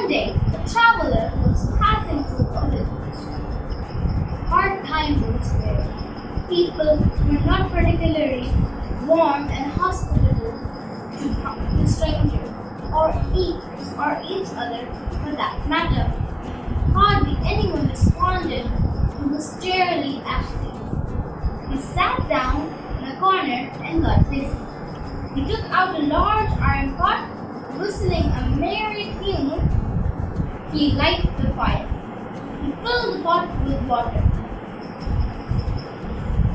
day, a traveler was passing through a village. Hard times were people were not particularly warm and hospitable to strangers or each other for that matter. Hardly anyone responded who was cheerily active. He sat down in a corner and got busy. He took out a large iron pot, whistling a merry tune. He lighted the fire. He filled the pot with water.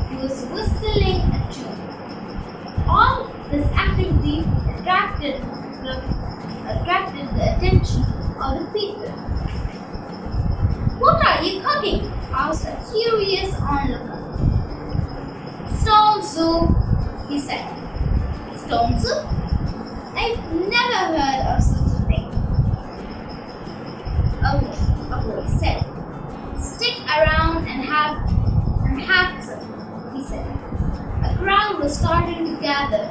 He was whistling a tune. All this activity attracted the attention of the people. "What are you cooking?" asked a curious onlooker. "Stone soup," he said. "Stone soup? I've never heard of such a thing." A voice said. "Stick around and have some," he said. A crowd was starting to gather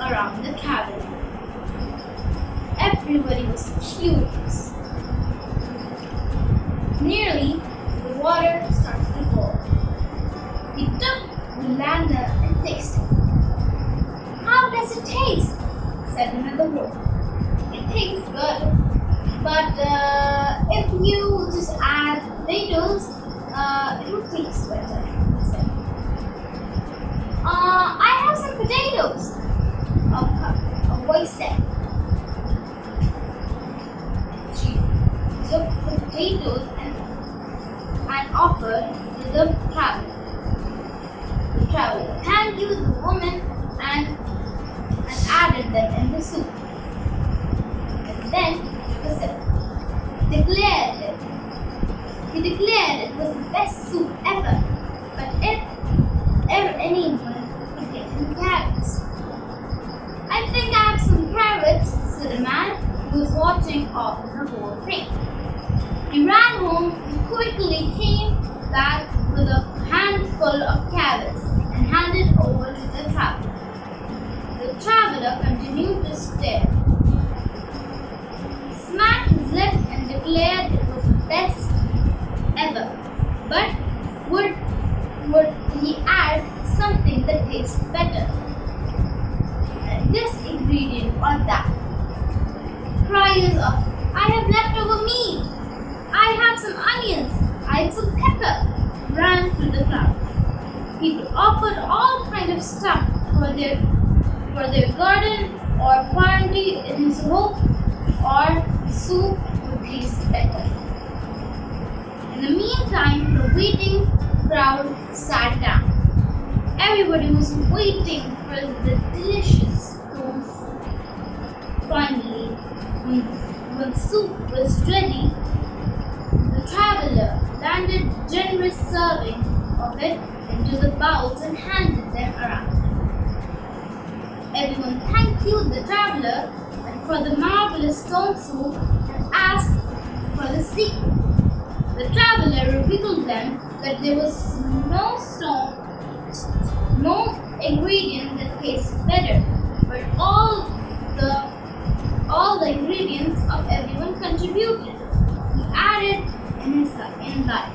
around the traveler. Everybody was curious. Nearly, the water started to boil. He took the lantern and tasted. "How does it taste?" said another wolf. "It tastes good, but if you just add potatoes, it would taste better," he said. "I have some potatoes," a voice said. She took the potatoes and offered to the traveler. The traveler thanked the woman and added them in the soup. And then took a sip. He declared it was the best soup ever. But if ever anyone could get him carrots. "I think I have some carrots," said a man who was watching all the whole thing. He ran home and quickly came back with a handful of carrots and handed over to the traveler. The traveler continued to stare. He smacked his lips and declared it was the best ever. But would he add something that tastes better? This ingredient or that? Cries of, "I have leftover meat! I have some onions! I have some pepper!" ran through the crowd. People offered all kinds of stuff for their garden or party in his hope or the soup would taste better. In the meantime, the waiting crowd sat down. Everybody was waiting for the delicious soup. Finally, when soup was ready, the traveler landed generous serving of it into the bowls and handed them around. Everyone thanked the traveler for the marvelous stone soup and asked for the secret. The traveler revealed them that there was no ingredient that tastes better, but all the ingredients of everyone contributed. He added in life.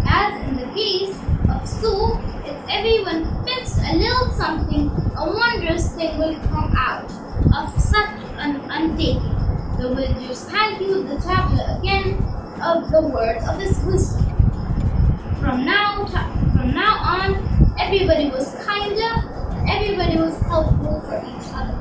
As in the case of soup, if everyone fixed a little something, a wondrous thing will come out of such an undertaking. The villagers thanked the traveler again of the words of his wisdom. From now on, everybody was kinder, everybody was helpful for each other.